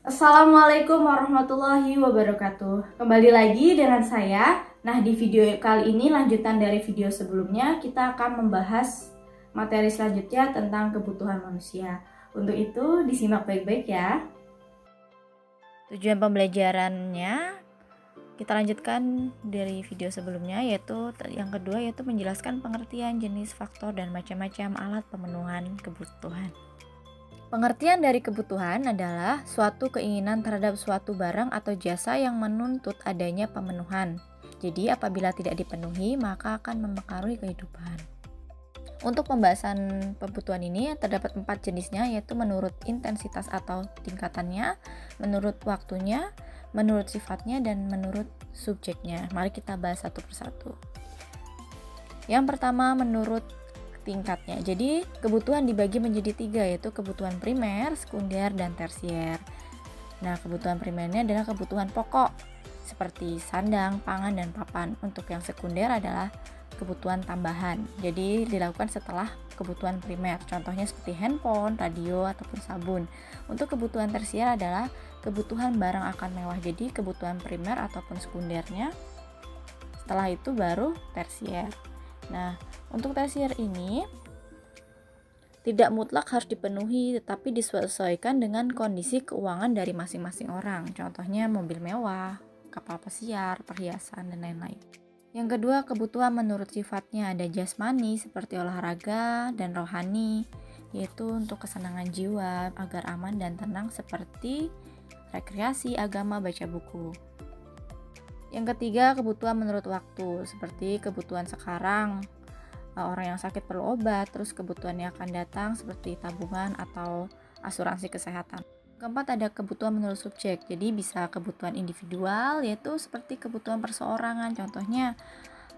Assalamualaikum warahmatullahi wabarakatuh. Kembali lagi dengan saya. Nah, di video kali ini lanjutan dari video sebelumnya, kita akan membahas materi selanjutnya tentang kebutuhan manusia. Untuk itu, disimak baik-baik ya. Tujuan pembelajarannya kita lanjutkan dari video sebelumnya, yaitu yang kedua yaitu menjelaskan pengertian jenis faktor dan macam-macam alat pemenuhan kebutuhan. Pengertian dari kebutuhan adalah suatu keinginan terhadap suatu barang atau jasa yang menuntut adanya pemenuhan. Jadi apabila tidak dipenuhi, maka akan mempengaruhi kehidupan. Untuk pembahasan kebutuhan ini terdapat 4 jenisnya, yaitu menurut intensitas atau tingkatannya, menurut waktunya, menurut sifatnya, dan menurut subjeknya. Mari kita bahas satu persatu. Yang pertama, menurut tingkatnya. Jadi kebutuhan dibagi menjadi 3, yaitu kebutuhan primer, sekunder, dan tersier. Nah, kebutuhan primernya adalah kebutuhan pokok seperti sandang, pangan, dan papan. Untuk yang sekunder adalah kebutuhan tambahan. Jadi dilakukan setelah kebutuhan primer. Contohnya seperti handphone, radio, ataupun sabun. Untuk kebutuhan tersier adalah kebutuhan barang akan mewah. Jadi kebutuhan primer ataupun sekundernya. Setelah itu baru tersier. Nah, untuk tersier ini tidak mutlak harus dipenuhi, tetapi disesuaikan dengan kondisi keuangan dari masing-masing orang. Contohnya mobil mewah, kapal pesiar, perhiasan, dan lain-lain. Yang kedua, kebutuhan menurut sifatnya ada jasmani seperti olahraga dan rohani, yaitu untuk kesenangan jiwa agar aman dan tenang seperti rekreasi, agama, baca buku. Yang ketiga, kebutuhan menurut waktu seperti kebutuhan sekarang, orang yang sakit perlu obat, terus kebutuhannya akan datang seperti tabungan atau asuransi kesehatan. Keempat, ada kebutuhan menurut subjek, jadi bisa kebutuhan individual, yaitu seperti kebutuhan perseorangan, contohnya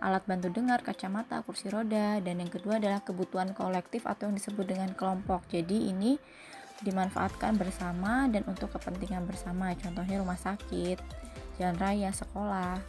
alat bantu dengar, kacamata, kursi roda. Dan yang kedua adalah kebutuhan kolektif atau yang disebut dengan kelompok, jadi ini dimanfaatkan bersama dan untuk kepentingan bersama, contohnya rumah sakit, jalan raya, sekolah.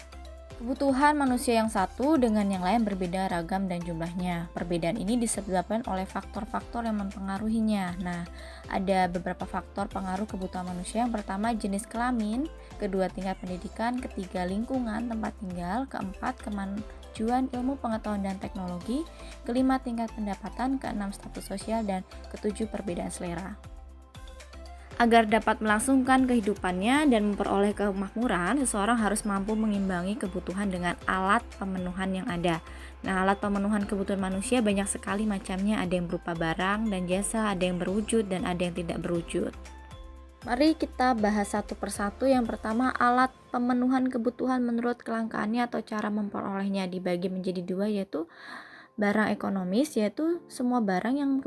Kebutuhan manusia yang satu dengan yang lain berbeda ragam dan jumlahnya. Perbedaan ini disebabkan oleh faktor-faktor yang mempengaruhinya. Nah, ada beberapa faktor pengaruh kebutuhan manusia. Yang pertama, jenis kelamin, kedua, tingkat pendidikan, ketiga, lingkungan tempat tinggal, keempat, kemajuan ilmu pengetahuan dan teknologi, kelima, tingkat pendapatan, keenam, status sosial, dan ketujuh, perbedaan selera. Agar dapat melangsungkan kehidupannya dan memperoleh kemakmuran, seseorang harus mampu mengimbangi kebutuhan dengan alat pemenuhan yang ada. Nah, alat pemenuhan kebutuhan manusia banyak sekali macamnya, ada yang berupa barang dan jasa, ada yang berwujud dan ada yang tidak berwujud. Mari kita bahas satu persatu. Yang pertama, alat pemenuhan kebutuhan menurut kelangkaannya atau cara memperolehnya dibagi menjadi 2, yaitu barang ekonomis, yaitu semua barang yang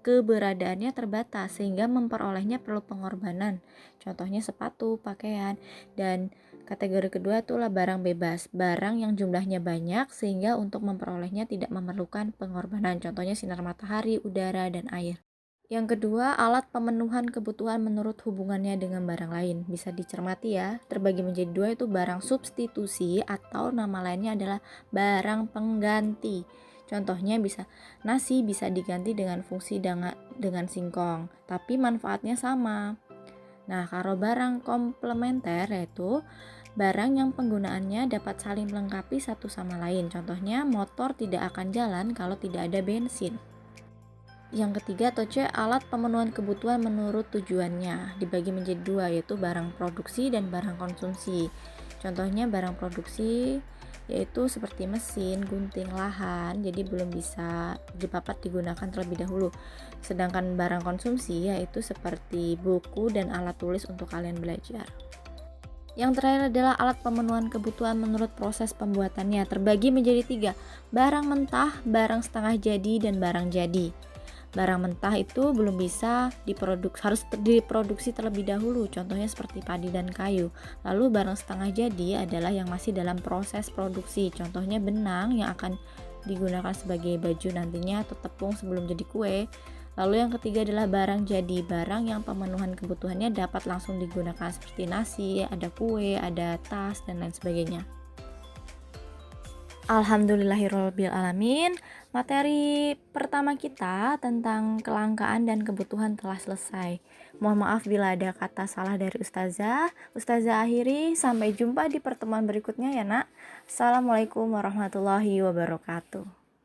keberadaannya terbatas sehingga memperolehnya perlu pengorbanan. Contohnya sepatu, pakaian. Dan kategori kedua itulah barang bebas, barang yang jumlahnya banyak sehingga untuk memperolehnya tidak memerlukan pengorbanan. Contohnya sinar matahari, udara, dan air. Yang kedua, alat pemenuhan kebutuhan menurut hubungannya dengan barang lain. Bisa dicermati ya, terbagi menjadi 2, itu barang substitusi atau nama lainnya adalah barang pengganti. Contohnya nasi bisa diganti dengan fungsi dengan singkong, tapi manfaatnya sama. Nah, kalau barang komplementer yaitu barang yang penggunaannya dapat saling melengkapi satu sama lain. Contohnya motor tidak akan jalan kalau tidak ada bensin. Yang ketiga atau C, alat pemenuhan kebutuhan menurut tujuannya dibagi menjadi 2, yaitu barang produksi dan barang konsumsi. Contohnya barang produksi yaitu seperti mesin, gunting, lahan, jadi belum bisa dipapat digunakan terlebih dahulu. Sedangkan barang konsumsi yaitu seperti buku dan alat tulis untuk kalian belajar. Yang terakhir adalah alat pemenuhan kebutuhan menurut proses pembuatannya, terbagi menjadi 3, barang mentah, barang setengah jadi, dan barang jadi. Barang mentah itu belum bisa harus diproduksi terlebih dahulu, contohnya seperti padi dan kayu. Lalu barang setengah jadi adalah yang masih dalam proses produksi, contohnya benang yang akan digunakan sebagai baju nantinya atau tepung sebelum jadi kue. Lalu yang ketiga adalah barang jadi, barang yang pemenuhan kebutuhannya dapat langsung digunakan seperti nasi, ada kue, ada tas, dan lain sebagainya. Alhamdulillahirobbil alamin. Materi pertama kita tentang kelangkaan dan kebutuhan telah selesai. Mohon maaf bila ada kata salah dari Ustazah. Ustazah akhiri, sampai jumpa di pertemuan berikutnya ya nak. Assalamualaikum warahmatullahi wabarakatuh.